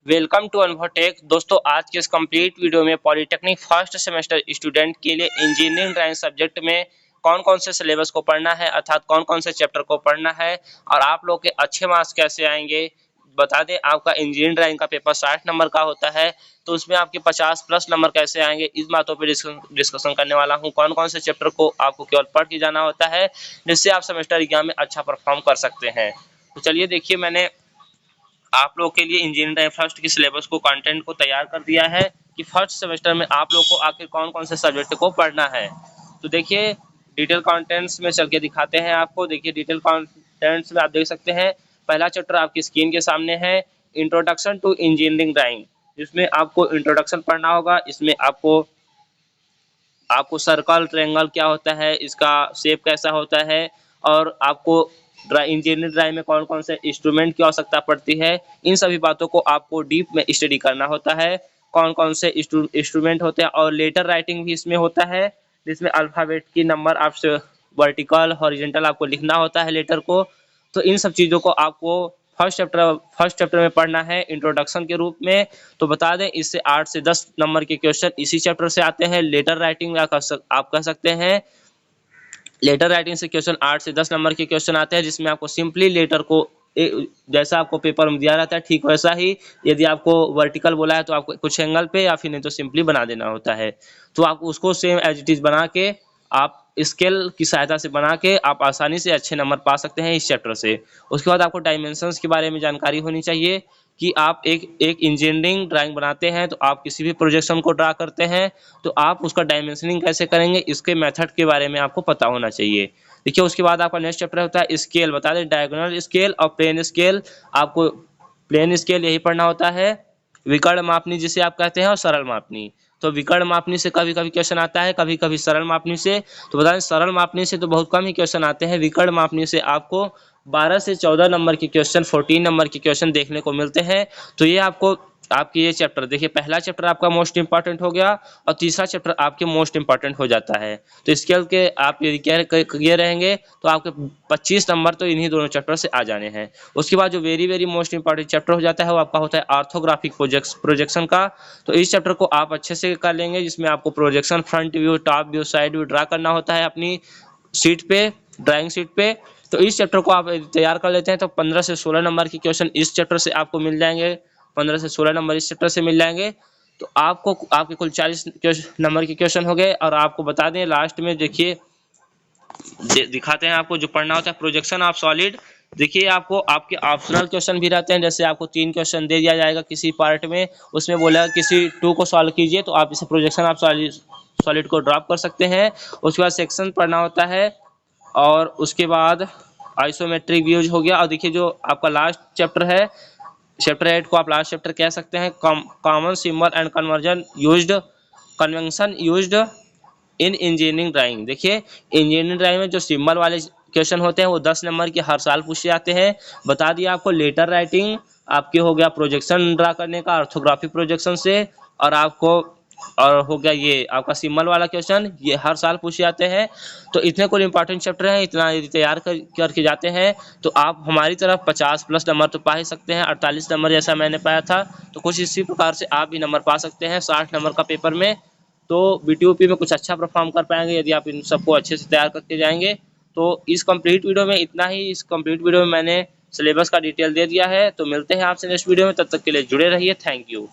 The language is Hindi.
Welcome to अनुभवटेक। दोस्तों, आज के इस कंप्लीट वीडियो में पॉलिटेक्निक फर्स्ट सेमेस्टर स्टूडेंट के लिए इंजीनियरिंग ड्राइंग सब्जेक्ट में कौन कौन से सिलेबस को पढ़ना है, अर्थात कौन कौन से चैप्टर को पढ़ना है और आप लोग के अच्छे मार्क्स कैसे आएंगे। बता दें, आपका इंजीनियरिंग ड्राइंग का पेपर 60 नंबर का होता है, तो उसमें आपके 50 प्लस नंबर कैसे आएंगे, इस बातों पर डिस्कशन करने वाला हूँ। कौन कौन से चैप्टर को आपको केवल पढ़ के जाना होता है, जिससे आप सेमेस्टर एग्जाम में अच्छा परफॉर्म कर सकते हैं। तो चलिए देखिए, मैंने आप लोग के लिए इंजीनियरिंग फर्स्ट की सिलेबस को कंटेंट को तैयार कर दिया है कि फर्स्ट सेमेस्टर में आप लोग को आखिर कौन कौन से सब्जेक्ट को पढ़ना है। तो देखिए, डिटेल कंटेंट्स में चल के दिखाते हैं आपको। देखिए, डिटेल कंटेंट्स में आप देख सकते हैं, पहला चैप्टर आपकी स्क्रीन के सामने है, इंट्रोडक्शन टू इंजीनियरिंग ड्राइंग, जिसमें आपको इंट्रोडक्शन पढ़ना होगा। इसमें आपको सर्कल ट्रायंगल क्या होता है, इसका शेप कैसा होता है, और आपको इंजीनियरिंग ड्राइंग में कौन कौन से इंस्ट्रूमेंट की आवश्यकता पड़ती है, इन सभी बातों को आपको डीप में स्टडी करना होता है। कौन कौन से इंस्ट्रूमेंट होते हैं, और लेटर राइटिंग भी इसमें होता है, जिसमें अल्फ़ाबेट की नंबर आपसे वर्टिकल हॉरिजॉन्टल आपको लिखना होता है लेटर को। तो इन सब चीज़ों को आपको फर्स्ट चैप्टर में पढ़ना है इंट्रोडक्शन के रूप में। तो बता दें, इससे 8 से 10 नंबर के क्वेश्चन इसी चैप्टर से आते हैं। लेटर राइटिंग में आप कह सकते हैं, लेटर राइटिंग से क्वेश्चन 8 से 10 नंबर के क्वेश्चन आते हैं, जिसमें आपको सिंपली लेटर को जैसा आपको पेपर में दिया रहता है ठीक वैसा ही, यदि आपको वर्टिकल बोला है तो आपको कुछ एंगल पे, या फिर नहीं तो सिंपली बना देना होता है। तो आप उसको सेम एज इट इज बना के, आप स्केल की सहायता से बना के आप आसानी से अच्छे नंबर पा सकते हैं इस चैप्टर से। उसके बाद आपको डायमेंशंस के बारे में जानकारी होनी चाहिए कि आप एक इंजीनियरिंग ड्राइंग बनाते हैं, तो आप किसी भी प्रोजेक्शन को ड्रा करते हैं तो आप उसका डायमेंशनिंग कैसे करेंगे, इसके मेथड के बारे में आपको पता होना चाहिए। देखिए, उसके बाद आपका नेक्स्ट चैप्टर होता है स्केल। बता दें, डायगोनल स्केल और प्लेन स्केल। आपको प्लेन स्केल यही पढ़ना होता है, विकर्ण मापनी जिसे आप कहते हैं, और सरल मापनी। तो विकर्ण मापनी से कभी कभी क्वेश्चन आता है, कभी कभी सरल मापनी से। तो बता दें, सरल मापनी से तो बहुत कम ही क्वेश्चन आते हैं, विकर्ण मापनी से आपको 12 से 14 नंबर के क्वेश्चन, 14 नंबर के क्वेश्चन देखने को मिलते हैं। तो ये आपको आपके ये चैप्टर, देखिए पहला चैप्टर आपका मोस्ट इंपॉर्टेंट हो गया और तीसरा चैप्टर आपके मोस्ट इंपॉर्टेंट हो जाता है। तो स्केल के आप यदि ये रहेंगे तो आपके 25 नंबर तो इन्हीं दोनों चैप्टर से आ जाने हैं। उसके बाद जो very very most important chapter हो जाता है, वो आपका होता है ऑर्थोग्राफिक प्रोजेक्शन का। तो इस चैप्टर को आप अच्छे से कर लेंगे, जिसमें आपको projection, front view, top view, side view draw करना होता है अपनी शीट पे, ड्राइंग शीट पे। तो इस चैप्टर को आप तैयार कर लेते हैं तो 15 से 16 नंबर के क्वेश्चन इस चैप्टर से आपको मिल जाएंगे। 15 से 16 नंबर इस चैप्टर से मिल जाएंगे। तो आपको आपके कुल 40 नंबर के क्वेश्चन हो गए। और आपको बता दें, लास्ट में देखिए दिखाते हैं आपको जो पढ़ना होता है, प्रोजेक्शन ऑफ सॉलिड। देखिए, आपको आपके ऑप्शनल क्वेश्चन भी रहते हैं, जैसे आपको 3 क्वेश्चन दे दिया जाएगा किसी पार्ट में, उसमें बोला किसी 2 को सॉल्व कीजिए, तो आप इसे प्रोजेक्शन ऑफ सॉलिड को ड्रॉप कर सकते हैं। उसके बाद सेक्शन पढ़ना होता है, और उसके बाद आइसोमेट्रिक व्यूज हो गया। और देखिए, जो आपका लास्ट चैप्टर है, चैप्टर 8 को आप लास्ट चैप्टर कह सकते हैं, common symbol and convention used in engineering drawing. देखिए, इंजीनियरिंग ड्राइंग में जो सिंबल वाले क्वेश्चन होते हैं वो 10 नंबर के हर साल पूछे जाते हैं। बता दिया आपको, लेटर राइटिंग आपके हो गया प्रोजेक्शन ड्रा करने का, ऑर्थोग्राफिक प्रोजेक्शन से, और हो गया ये आपका सिंबल वाला क्वेश्चन, ये हर साल पूछे जाते हैं। तो इतने कुल इंपॉर्टेंट चैप्टर हैं, इतना यदि तैयार करके जाते हैं तो आप हमारी तरफ 50 प्लस नंबर तो पा ही सकते हैं। 48 नंबर जैसा मैंने पाया था, तो कुछ इसी प्रकार से आप भी नंबर पा सकते हैं 60 नंबर का पेपर में। तो बीटीओपी में कुछ अच्छा परफॉर्म कर पाएंगे यदि आप इन सबको अच्छे से तैयार करके जाएंगे। तो इस कंप्लीट वीडियो में इतना ही। इस कंप्लीट वीडियो में मैंने सिलेबस का डिटेल दे दिया है। तो मिलते हैं आपसे नेक्स्ट वीडियो में, तब तक के लिए जुड़े रहिए। Thank you.